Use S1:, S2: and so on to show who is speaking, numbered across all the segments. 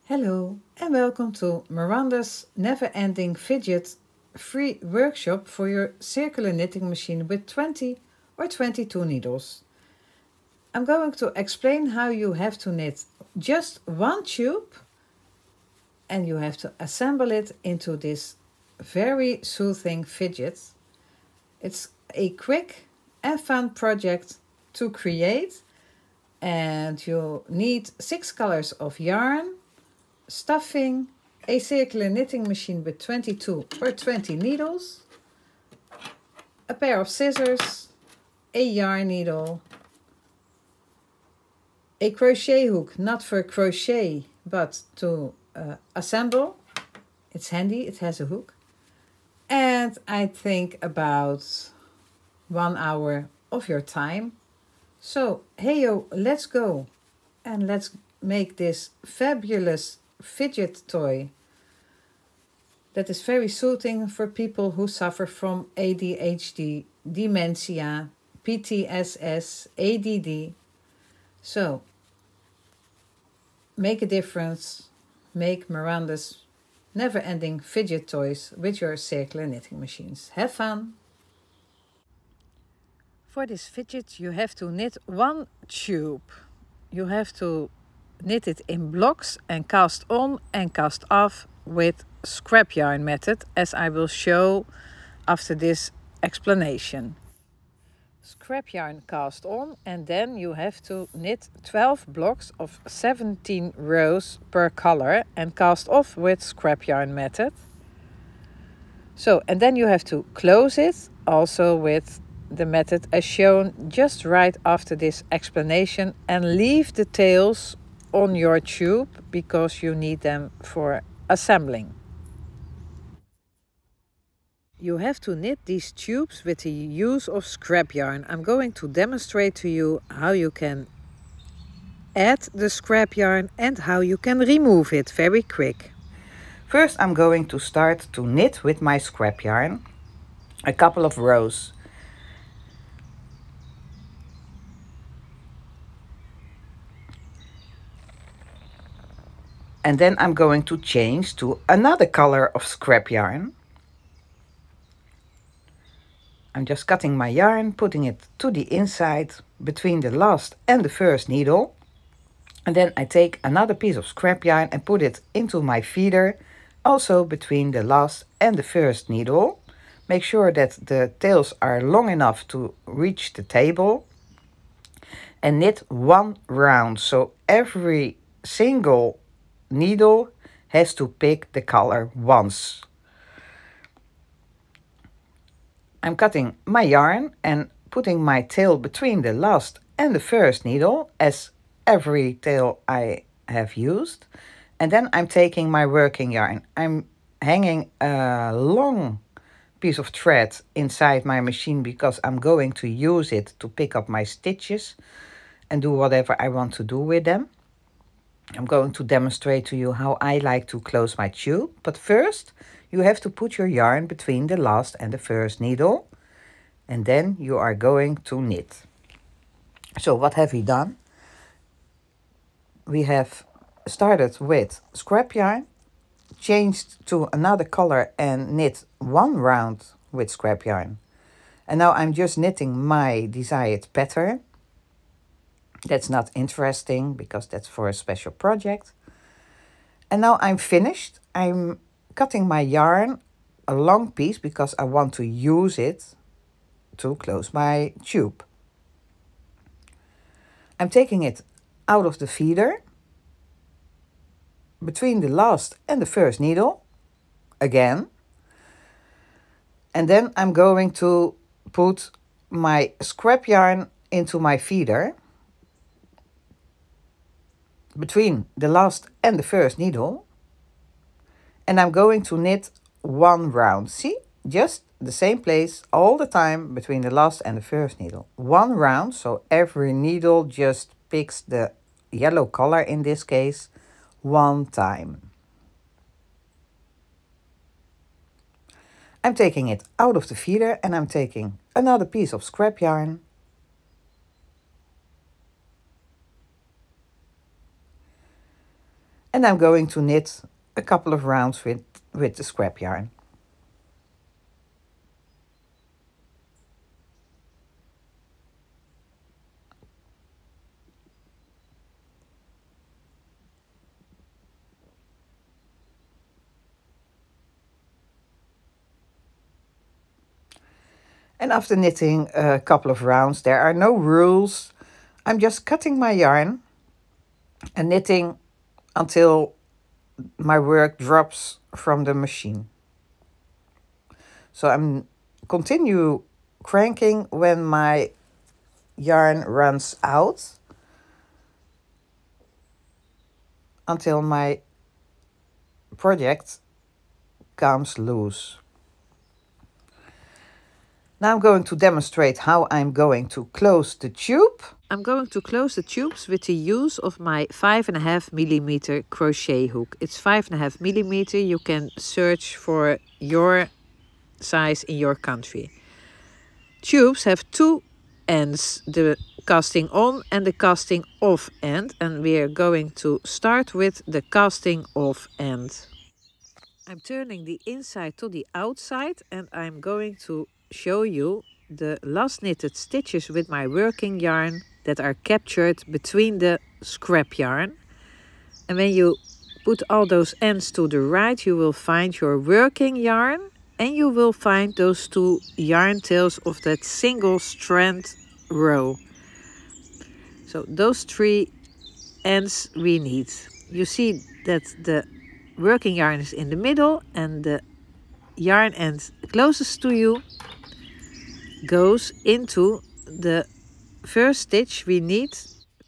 S1: Hello and welcome to Miranda's Never-Ending Fidget free workshop for your circular knitting machine with 20 or 22 needles. I'm going to explain how you have to knit just one tube and you have to assemble it into this very soothing fidget. It's a quick and fun project to create, and you need 6 colors of yarn, stuffing, a circular knitting machine with 22 or 20 needles, a pair of scissors, a yarn needle, a crochet hook, not for crochet but to assemble. It's handy, it has a hook, and I think about 1 hour of your time. So heyo, let's go and let's make this fabulous fidget toy that is very soothing for people who suffer from ADHD, dementia, PTSS, ADD. So make a difference, make Miranda's never-ending fidget toys with your circular knitting machines. Have fun! For this fidget you have to knit one tube. You have to knit it in blocks and cast on and cast off with scrap yarn method, as I will show after this explanation. Scrap yarn cast on, and then you have to knit 12 blocks of 17 rows per color and cast off with scrap yarn method. So, and then you have to close it also with the method as shown just right after this explanation, and leave the tails on your tube because you need them for assembling. You have to knit these tubes with the use of scrap yarn. I'm going to demonstrate to you how you can add the scrap yarn and how you can remove it very quick. First I'm going to start to knit with my scrap yarn a couple of rows. And then I'm going to change to another color of scrap yarn. I'm just cutting my yarn, putting it to the inside between the last and the first needle. And then I take another piece of scrap yarn and put it into my feeder, also between the last and the first needle. Make sure that the tails are long enough to reach the table. And knit one round, so every single needle has to pick the color once. I'm cutting my yarn and putting my tail between the last and the first needle, as every tail I have used. And then I'm taking my working yarn. I'm hanging a long piece of thread inside my machine because I'm going to use it to pick up my stitches and do whatever I want to do with them. I'm going to demonstrate to you how I like to close my tube. But first, you have to put your yarn between the last and the first needle. And then you are going to knit. So what have we done? We have started with scrap yarn, changed to another color and knit one round with scrap yarn. And now I'm just knitting my desired pattern. That's not interesting because that's for a special project. And now I'm finished. I'm cutting my yarn a long piece because I want to use it to close my tube. I'm taking it out of the feeder between the last and the first needle again. And then I'm going to put my scrap yarn into my feeder between the last and the first needle, and I'm going to knit one round. See, just the same place all the time between the last and the first needle. One round, so every needle just picks the yellow color in this case one time. I'm taking it out of the feeder and I'm taking another piece of scrap yarn. And I'm going to knit a couple of rounds with the scrap yarn. And after knitting a couple of rounds, there are no rules. I'm just cutting my yarn and knitting until my work drops from the machine. So I'm continue cranking when my yarn runs out until my project comes loose. Now I'm going to demonstrate how I'm going to close the tube. I'm going to close the tubes with the use of my 5.5 millimeter crochet hook. It's 5.5 millimeter. You can search for your size in your country. Tubes have two ends, the casting on and the casting off end, and we are going to start with the casting off end. I'm turning the inside to the outside and I'm going to show you the last knitted stitches with my working yarn that are captured between the scrap yarn. And when you put all those ends to the right, you will find your working yarn and you will find those two yarn tails of that single strand row. So those three ends we need. You see that the working yarn is in the middle and the yarn end closest to you goes into the first stitch we need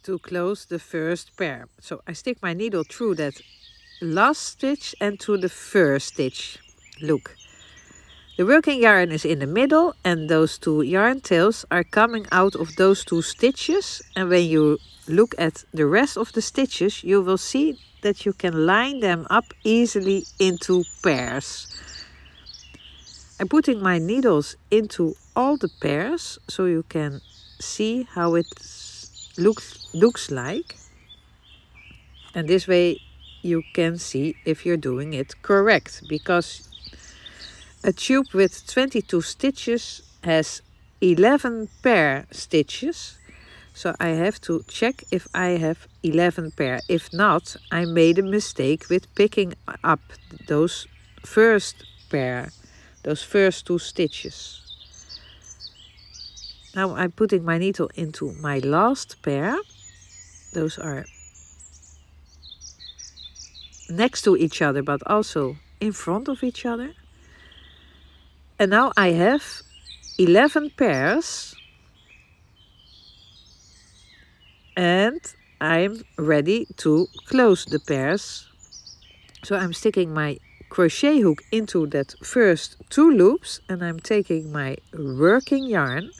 S1: to close the first pair. So I stick my needle through that last stitch and to the first stitch. Look, the working yarn is in the middle and those two yarn tails are coming out of those two stitches, and when you look at the rest of the stitches you will see that you can line them up easily into pairs. I'm putting my needles into all the pairs so you can see how it looks like. And this way you can see if you're doing it correct, because a tube with 22 stitches has 11 pair stitches. So I have to check if I have 11 pair. If not, I made a mistake with picking up those first pair, those first two stitches. Now I'm putting my needle into my last pair. Those are next to each other, but also in front of each other. And now I have 11 pairs. And I'm ready to close the pairs. So I'm sticking my crochet hook into that first two loops and I'm taking my working yarn,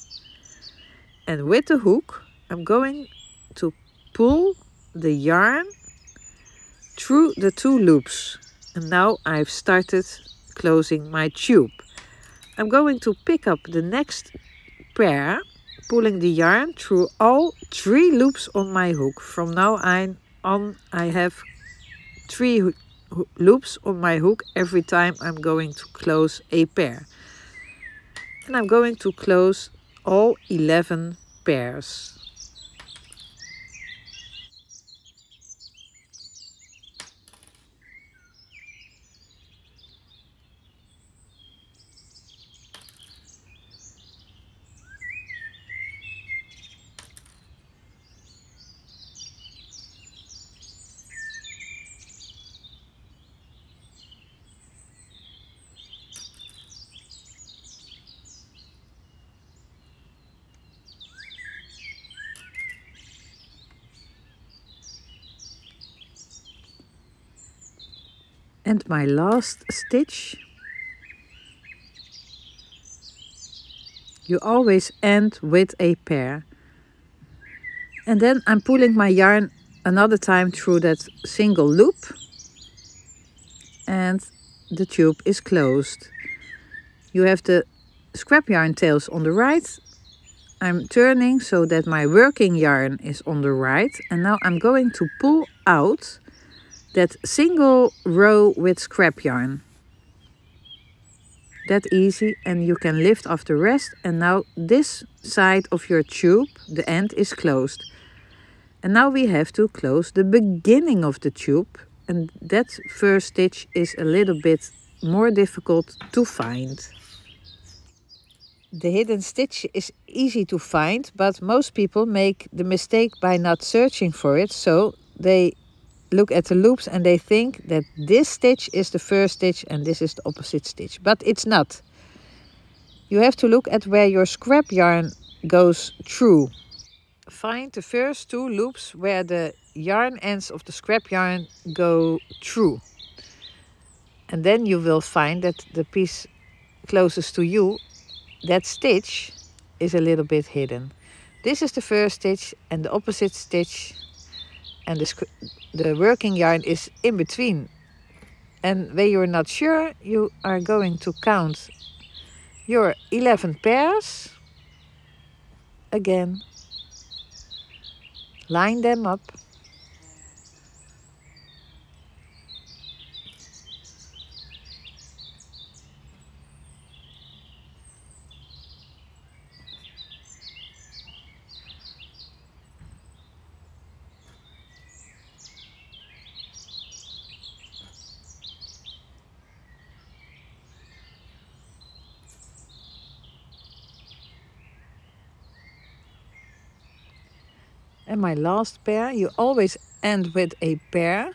S1: and with the hook I'm going to pull the yarn through the two loops. And now I've started closing my tube. I'm going to pick up the next pair, pulling the yarn through all three loops on my hook. From now on I have 3 loops on my hook every time I'm going to close a pair. And I'm going to close all 11 pairs. And my last stitch, you always end with a pair. And then I'm pulling my yarn another time through that single loop and the tube is closed. You have the scrap yarn tails on the right. I'm turning so that my working yarn is on the right, and now I'm going to pull out that single row with scrap yarn. That easy, and you can lift off the rest, and now this side of your tube, the end is closed. And now we have to close the beginning of the tube, and that first stitch is a little bit more difficult to find. The hidden stitch is easy to find, but most people make the mistake by not searching for it, so they look at the loops and they think that this stitch is the first stitch and this is the opposite stitch, but it's not. You have to look at where your scrap yarn goes through. Find the first two loops where the yarn ends of the scrap yarn go through, and then you will find that the piece closest to you, that stitch, is a little bit hidden. This is the first stitch and the opposite stitch, and the working yarn is in between. And when you're not sure, you are going to count your 11 pairs again. Line them up. And my last pair, you always end with a pair.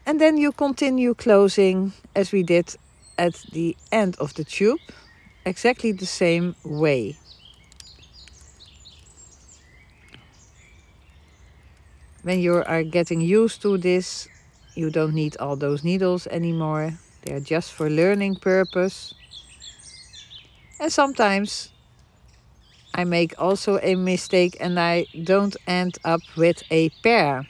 S1: And then you continue closing as we did at the end of the tube, exactly the same way. When you are getting used to this, you don't need all those needles anymore. They are just for learning purpose. And sometimes I make also a mistake and I don't end up with a pair.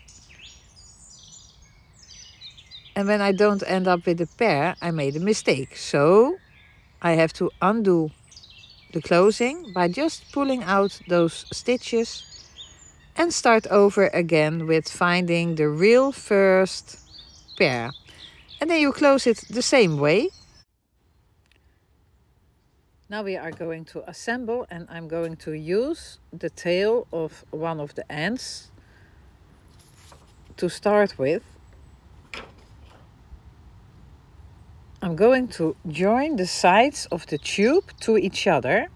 S1: And when I don't end up with a pair, I made a mistake. So I have to undo the closing by just pulling out those stitches and start over again with finding the real first pair. And then you close it the same way. Now we are going to assemble, and I'm going to use the tail of one of the ends to start with. I'm going to join the sides of the tube to each other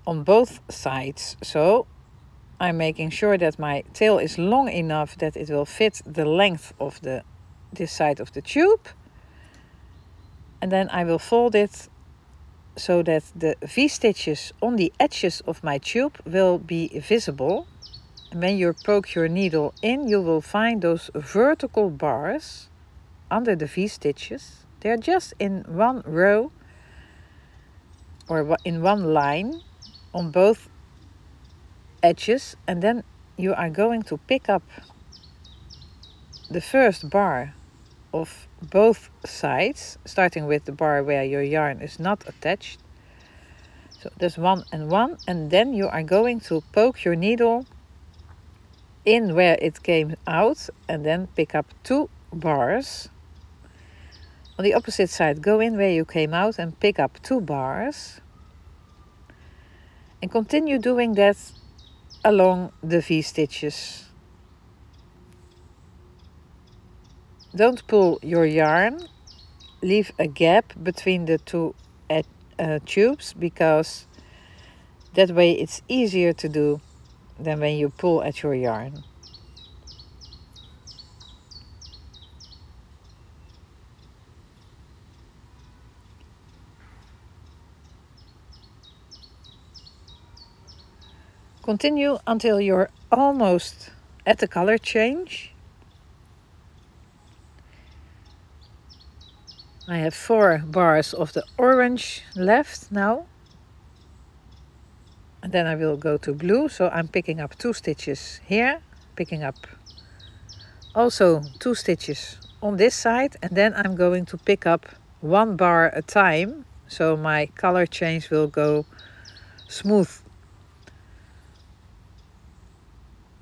S1: on both sides. So I'm making sure that my tail is long enough that it will fit the length of this side of the tube. And then I will fold it so that the V-stitches on the edges of my tube will be visible. And when you poke your needle in, you will find those vertical bars under the V-stitches. They're just in one row or in one line on both edges, and then you are going to pick up the first bar of both sides, starting with the bar where your yarn is not attached. So there's one, and then you are going to poke your needle in where it came out and then pick up 2 bars. On the opposite side, go in where you came out and pick up 2 bars. And continue doing that along the V-stitches. Don't pull your yarn. Leave a gap between the 2 tubes, because that way it's easier to do than when you pull at your yarn. Continue until you're almost at the color change. I have 4 bars of the orange left now. And then I will go to blue, so I'm picking up 2 stitches here, picking up also 2 stitches on this side, and then I'm going to pick up 1 bar at a time, so my color change will go smooth.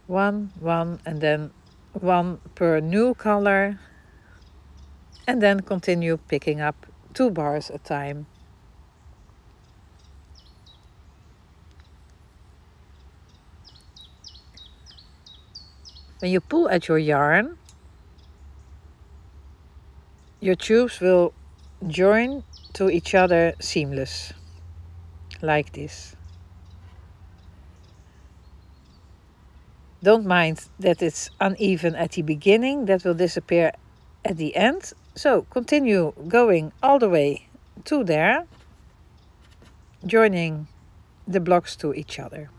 S1: 1, 1, and then one per new color, and then continue picking up 2 bars at a time. When you pull at your yarn, your tubes will join to each other seamless, like this. Don't mind that it's uneven at the beginning, that will disappear at the end. So continue going all the way to there, joining the blocks to each other.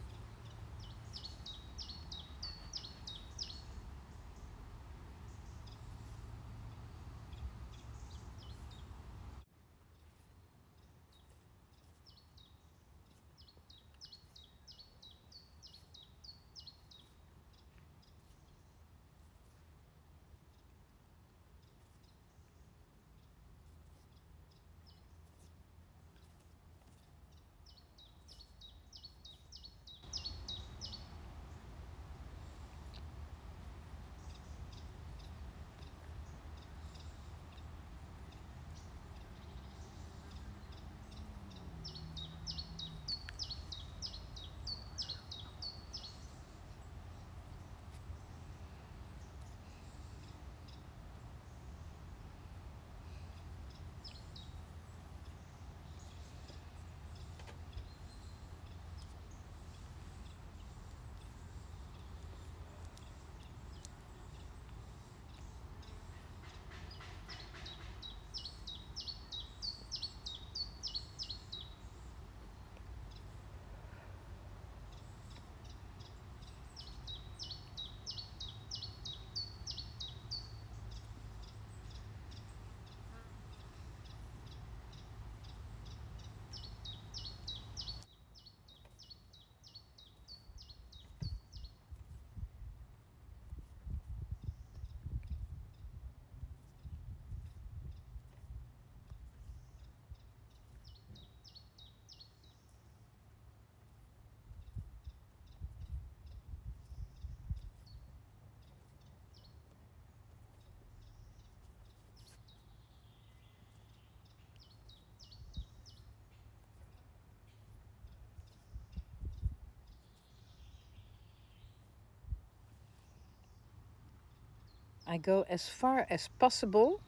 S1: I go as far as possible.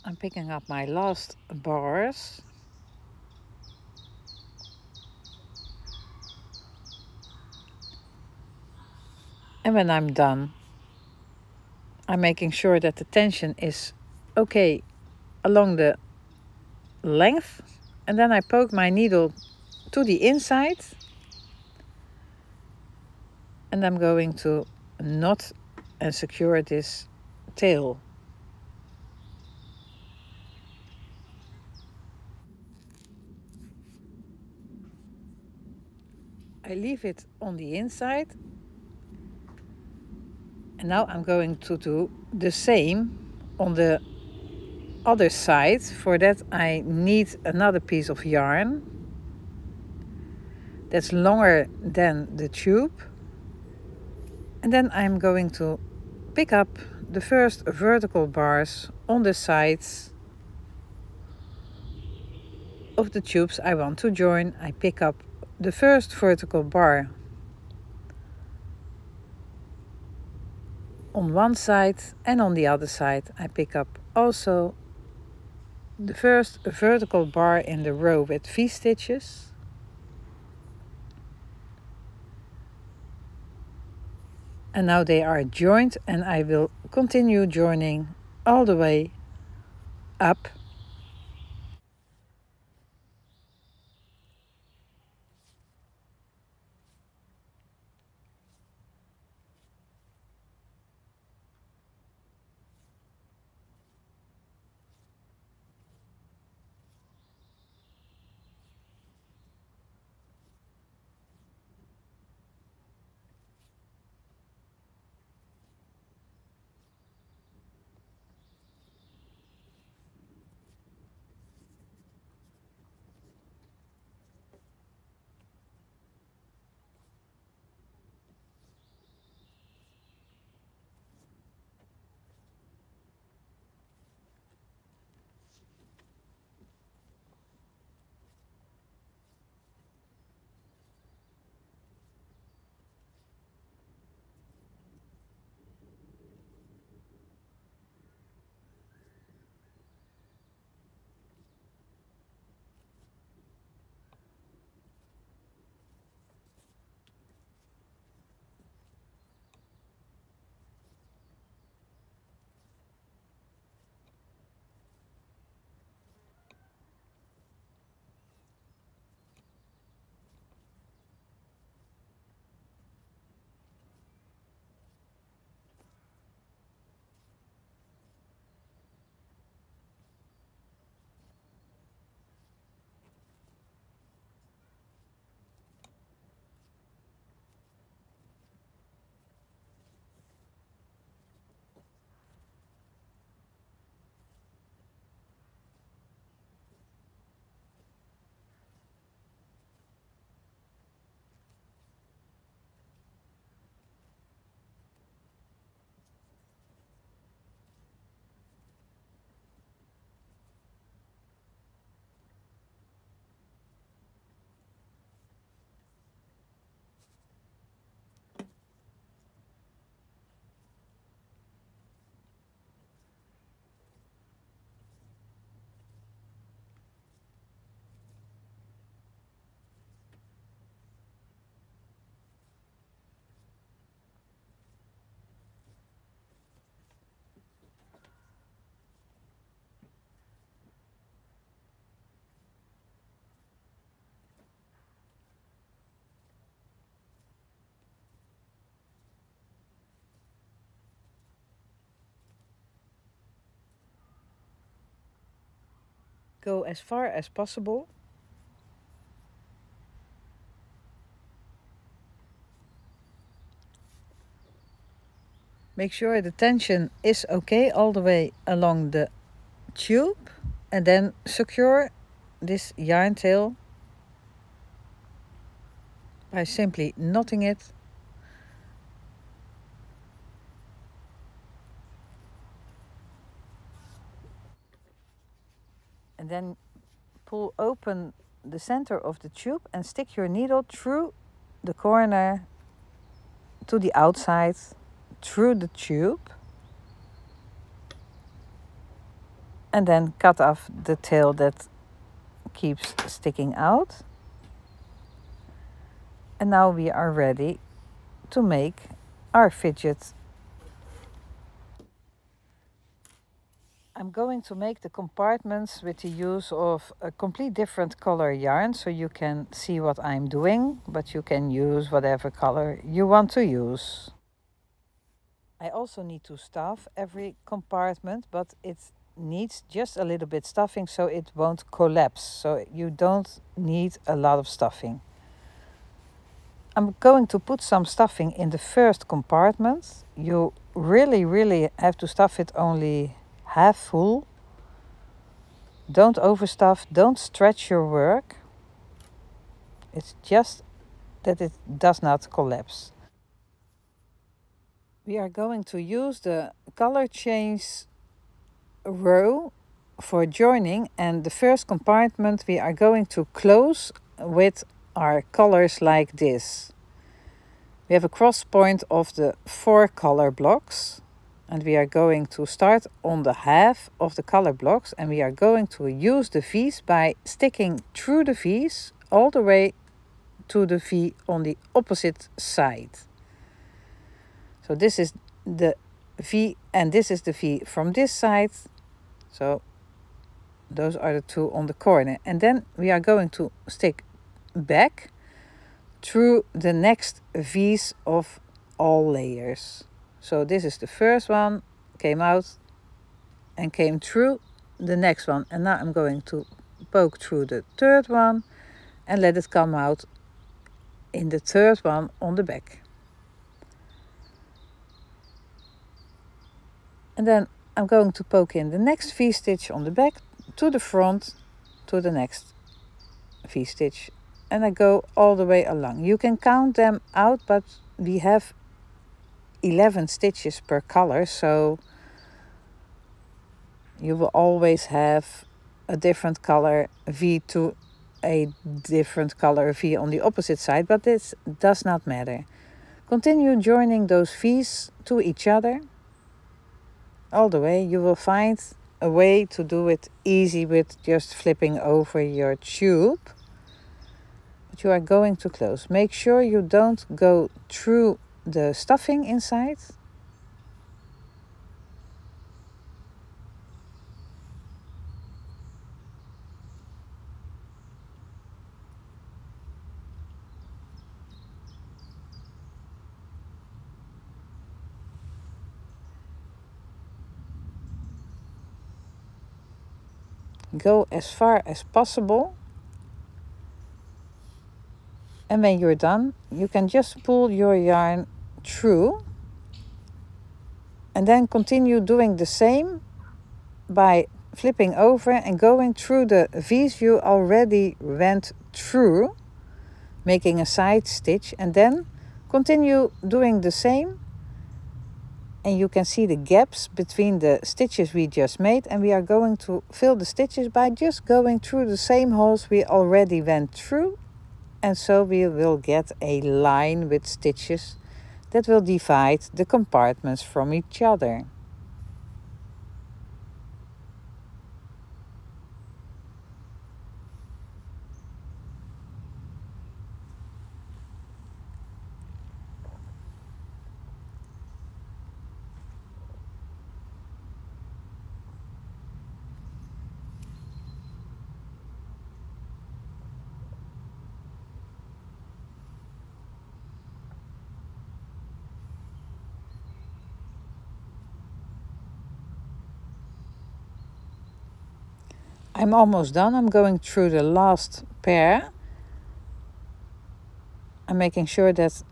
S1: I'm picking up my last bars. And when I'm done, I'm making sure that the tension is okay along the length. And then I poke my needle to the inside. And I'm going to knot and secure this tail. I leave it on the inside. And now I'm going to do the same on the other side. For that I need another piece of yarn that's longer than the tube. And then I'm going to pick up the first vertical bars on the sides of the tubes I want to join. I pick up the first vertical bar on one side, and on the other side I pick up also the first vertical bar in the row with V-stitches. And now they are joined, and I will continue joining all the way up. Go as far as possible. Make sure the tension is okay all the way along the tube, and then secure this yarn tail by simply knotting it. And then pull open the center of the tube and stick your needle through the corner to the outside, through the tube, and then cut off the tail that keeps sticking out. And now we are ready to make our fidget. I'm going to make the compartments with the use of a complete different color yarn, so you can see what I'm doing, but you can use whatever color you want to use. I also need to stuff every compartment, but it needs just a little bit stuffing so it won't collapse. So you don't need a lot of stuffing. I'm going to put some stuffing in the first compartment. You really have to stuff it only half full. Don't overstuff, don't stretch your work. It's just that it does not collapse. We are going to use the color change row for joining, and the first compartment we are going to close with our colors like this. We have a cross point of the 4 color blocks, and we are going to start on the half of the color blocks, and we are going to use the V's by sticking through the V's all the way to the V on the opposite side. So this is the V and this is the V from this side. So those are the two on the corner. And then we are going to stick back through the next V's of all layers. So this is the first one, came out and came through the next one. And now I'm going to poke through the third one and let it come out in the third one on the back. And then I'm going to poke in the next V-stitch on the back to the front to the next V-stitch. And I go all the way along. You can count them out, but we have 11 stitches per color, so you will always have a different color V to a different color V on the opposite side, but this does not matter. Continue joining those V's to each other all the way. You will find a way to do it easy with just flipping over your tube. But you are going to close. Make sure you don't go through the stuffing inside. Go as far as possible. And when you're done, you can just pull your yarn through and then continue doing the same by flipping over and going through the V's you already went through, making a side stitch, and then continue doing the same. And you can see the gaps between the stitches we just made, and we are going to fill the stitches by just going through the same holes we already went through. And so we will get a line with stitches that will divide the compartments from each other. I'm almost done. I'm going through the last pair. I'm making sure that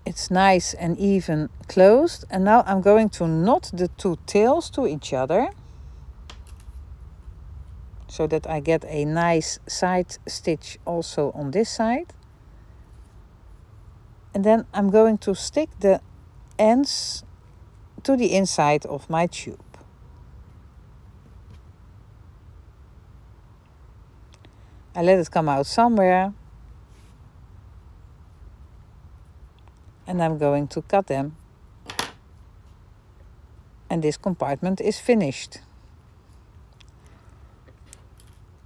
S1: it's nice and even closed. And now I'm going to knot the two tails to each other, so that I get a nice side stitch also on this side. And then I'm going to stick the ends to the inside of my tube. I let it come out somewhere. And I'm going to cut them. And this compartment is finished.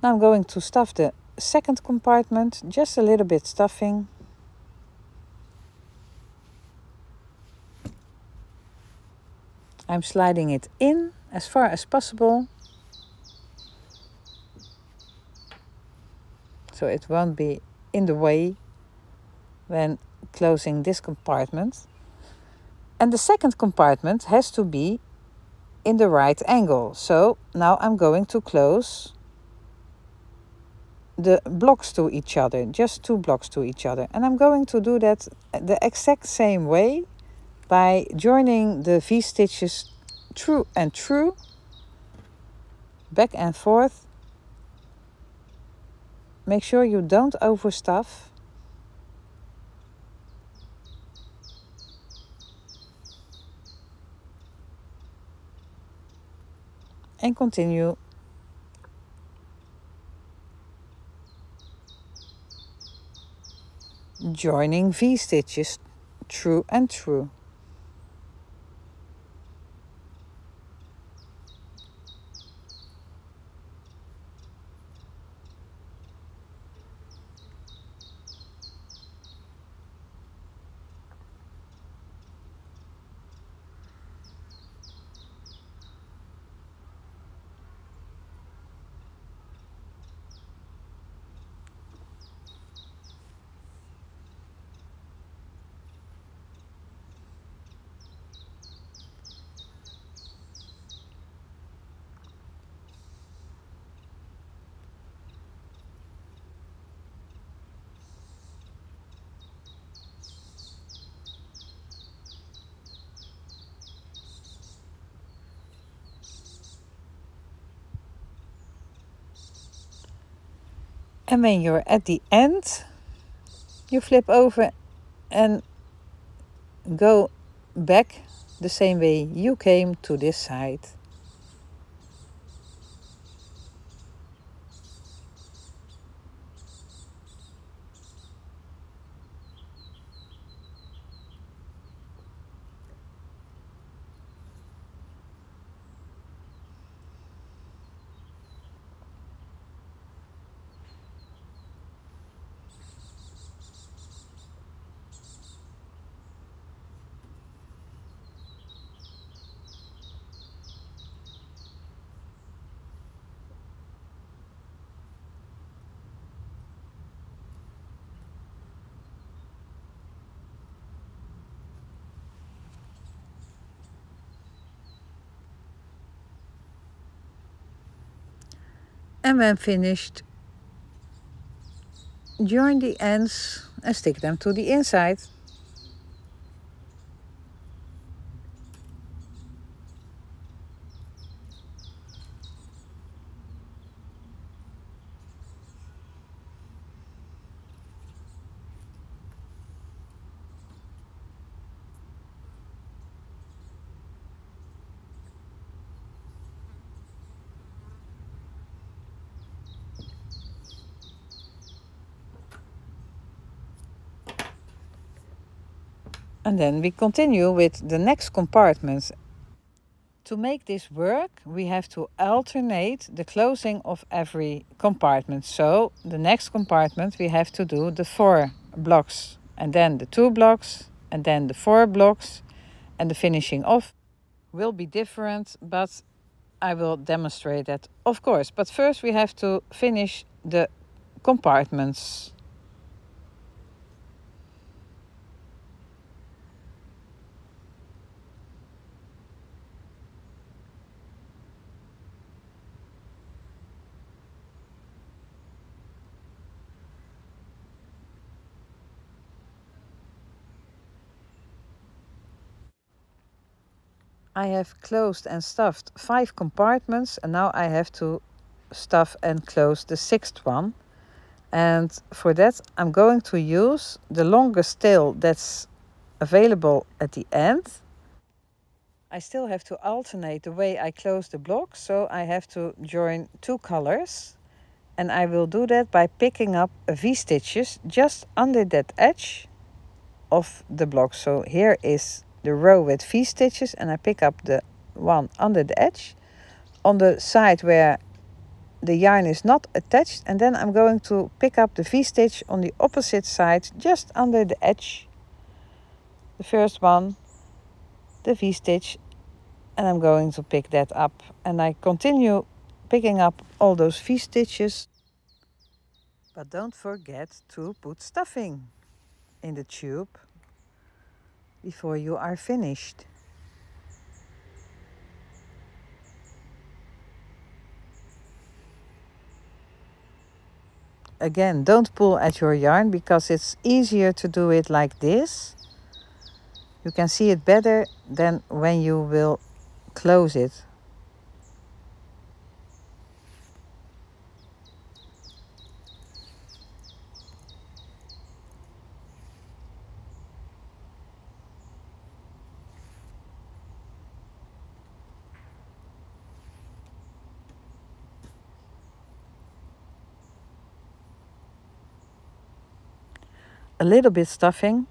S1: Now I'm going to stuff the second compartment, just a little bit stuffing. I'm sliding it in as far as possible, so it won't be in the way when closing this compartment. And the second compartment has to be in the right angle. So now I'm going to close the blocks to each other, just 2 blocks to each other. And I'm going to do that the exact same way by joining the V-stitches through and through, back and forth. Make sure you don't overstuff. And continue. Joining V-stitches through and through. And when you're at the end, you flip over and go back the same way you came to this side. And when finished, join the ends and stick them to the inside. And then we continue with the next compartment. To make this work, we have to alternate the closing of every compartment. So the next compartment we have to do the 4 blocks, and then the 2 blocks, and then the 4 blocks, and the finishing off will be different, but I will demonstrate that, of course. But first we have to finish the compartments. I have closed and stuffed 5 compartments, and now I have to stuff and close the 6th one. And for that I'm going to use the longest tail that's available at the end. I still have to alternate the way I close the block, so I have to join 2 colors. And I will do that by picking up V-stitches just under that edge of the block. So here is the row with V-stitches, and I pick up the one under the edge on the side where the yarn is not attached, and then I'm going to pick up the V-stitch on the opposite side just under the edge, the first one, the V-stitch, and I'm going to pick that up, and I continue picking up all those V-stitches. But don't forget to put stuffing in the tube before you are finished. Again, don't pull at your yarn because it's easier to do it like this. You can see it better than when you will close it. A little bit stuffing,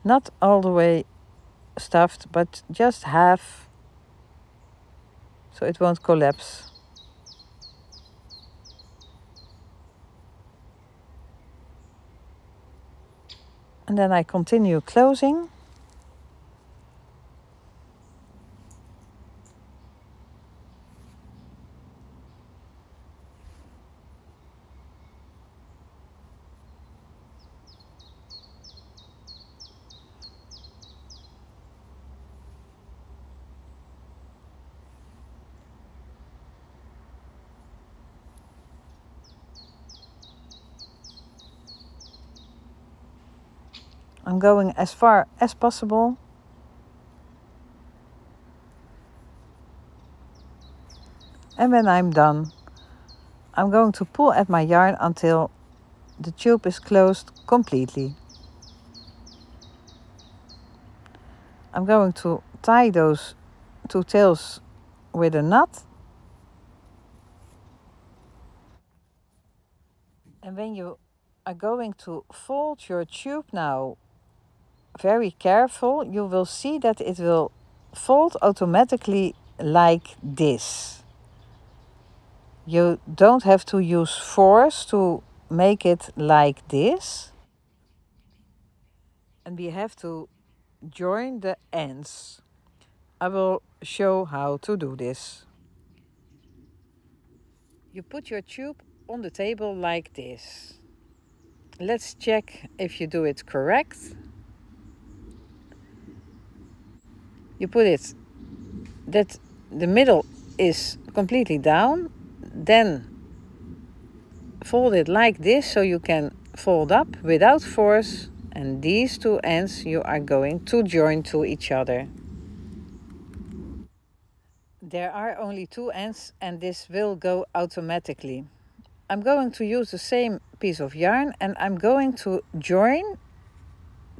S1: not all the way stuffed, but just half, so it won't collapse. And then I continue closing. I'm going as far as possible. And when I'm done, I'm going to pull at my yarn until the tube is closed completely. I'm going to tie those 2 tails with a knot. And when you are going to fold your tube now, very careful, you will see that it will fold automatically like this. You don't have to use force to make it like this. And we have to join the ends. I will show how to do this. You put your tube on the table like this. Let's check if you do it correct. You put it that the middle is completely down, then fold it like this so you can fold up without force, and these 2 ends you are going to join to each other. There are only 2 ends and this will go automatically. I'm going to use the same piece of yarn and I'm going to join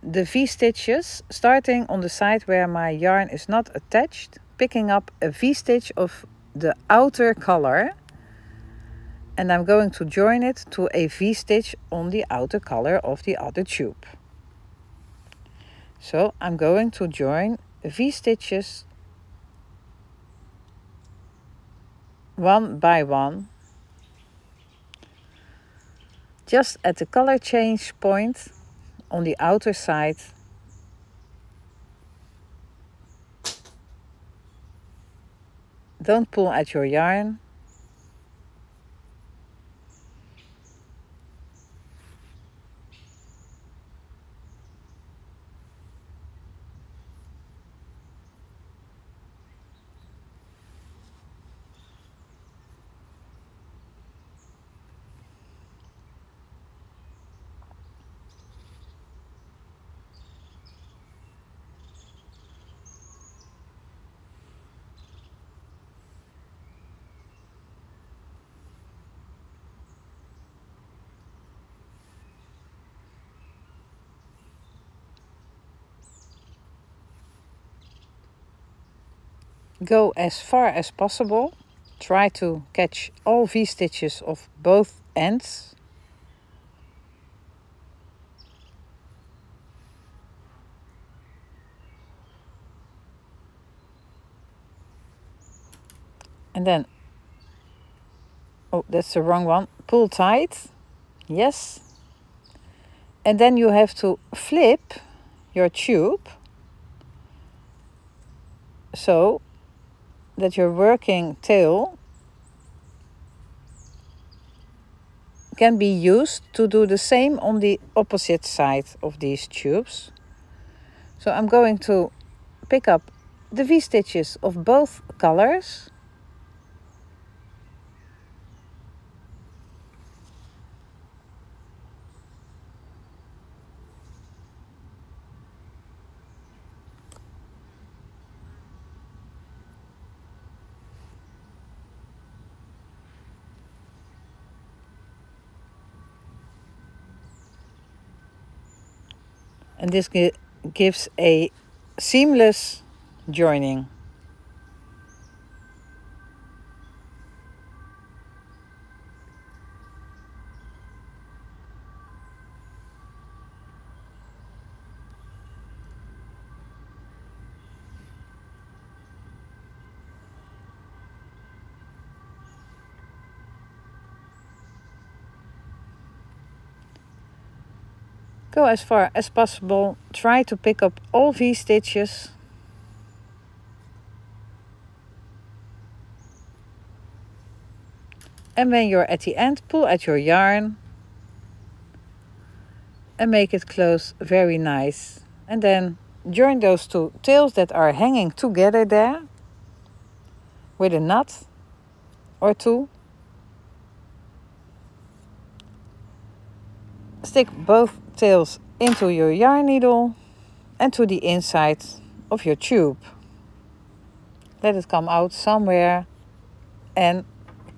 S1: the V-stitches starting on the side where my yarn is not attached, picking up a V-stitch of the outer color, and I'm going to join it to a V-stitch on the outer color of the other tube. So I'm going to join V-stitches one by one, just at the color change point on the outer side. Don't pull at your yarn. go as far as possible. Try to catch all V-stitches of both ends. And then, oh, that's the wrong one. Pull tight. Yes. And then you have to flip your tube so that your working tail can be used to do the same on the opposite side of these tubes. So I'm going to pick up the V-stitches of both colors. And this gives a seamless joining. Go as far as possible. Try to pick up all V-stitches. And when you're at the end, pull at your yarn and make it close very nice. And then join those two tails that are hanging together there with a knot or two. Stick both tails into your yarn needle and to the inside of your tube. Let it come out somewhere and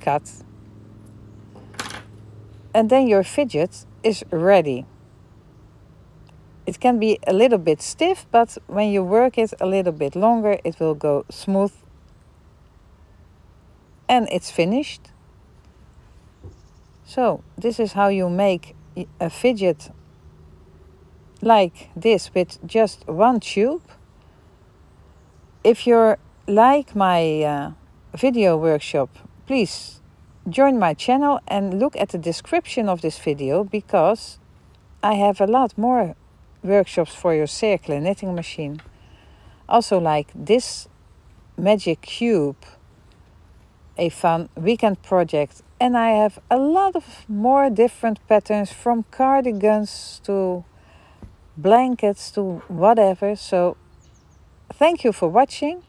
S1: cut. And then your fidget is ready. It can be a little bit stiff, but when you work it a little bit longer, it will go smooth. And it's finished. So this is how you make a fidget like this with just one tube. If you like my video workshop, please join my channel and look at the description of this video, because I have a lot more workshops for your circular knitting machine. Also like this magic cube, a fun weekend project. And I have a lot of more different patterns, from cardigans to blankets to whatever. So thank you for watching.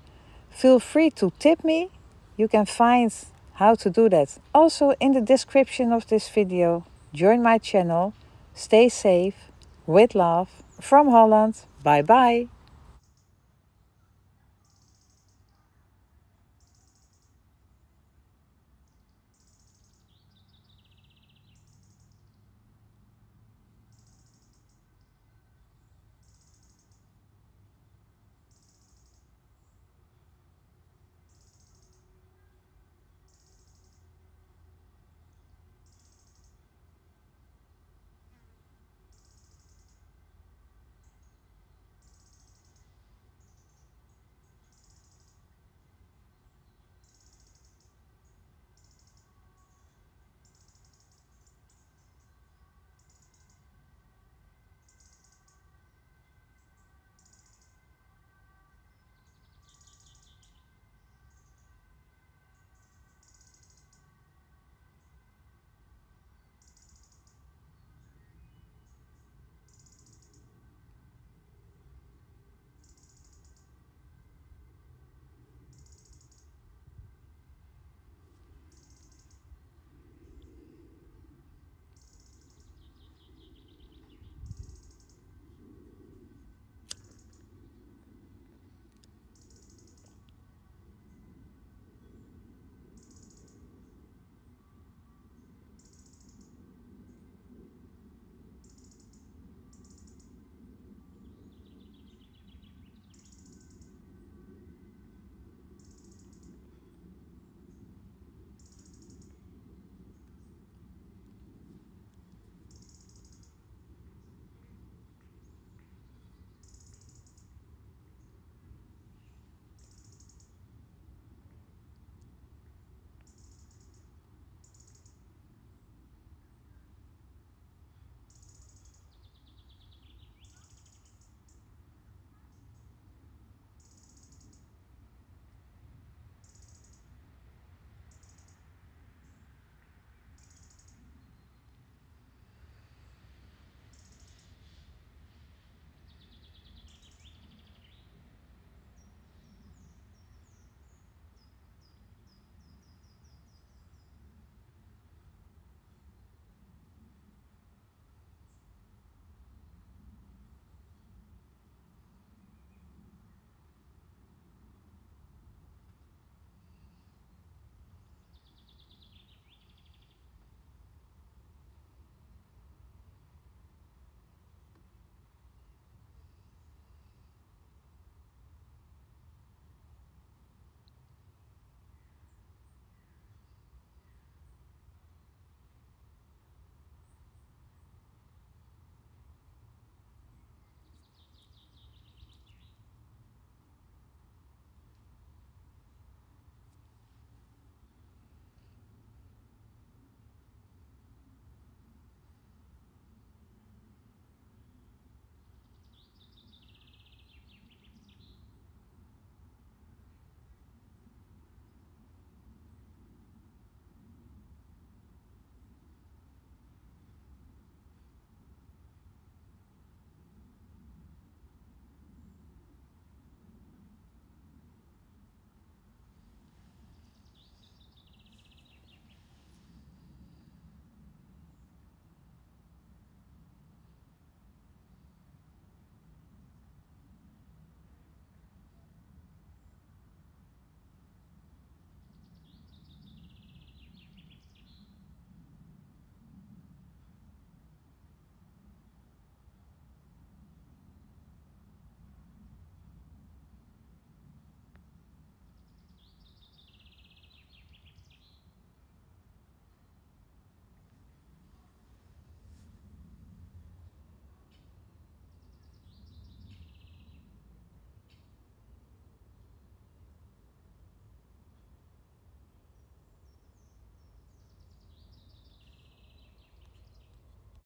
S1: Feel free to tip me. You can find how to do that also in the description of this video. Join my channel. Stay safe. With love from Holland. Bye bye.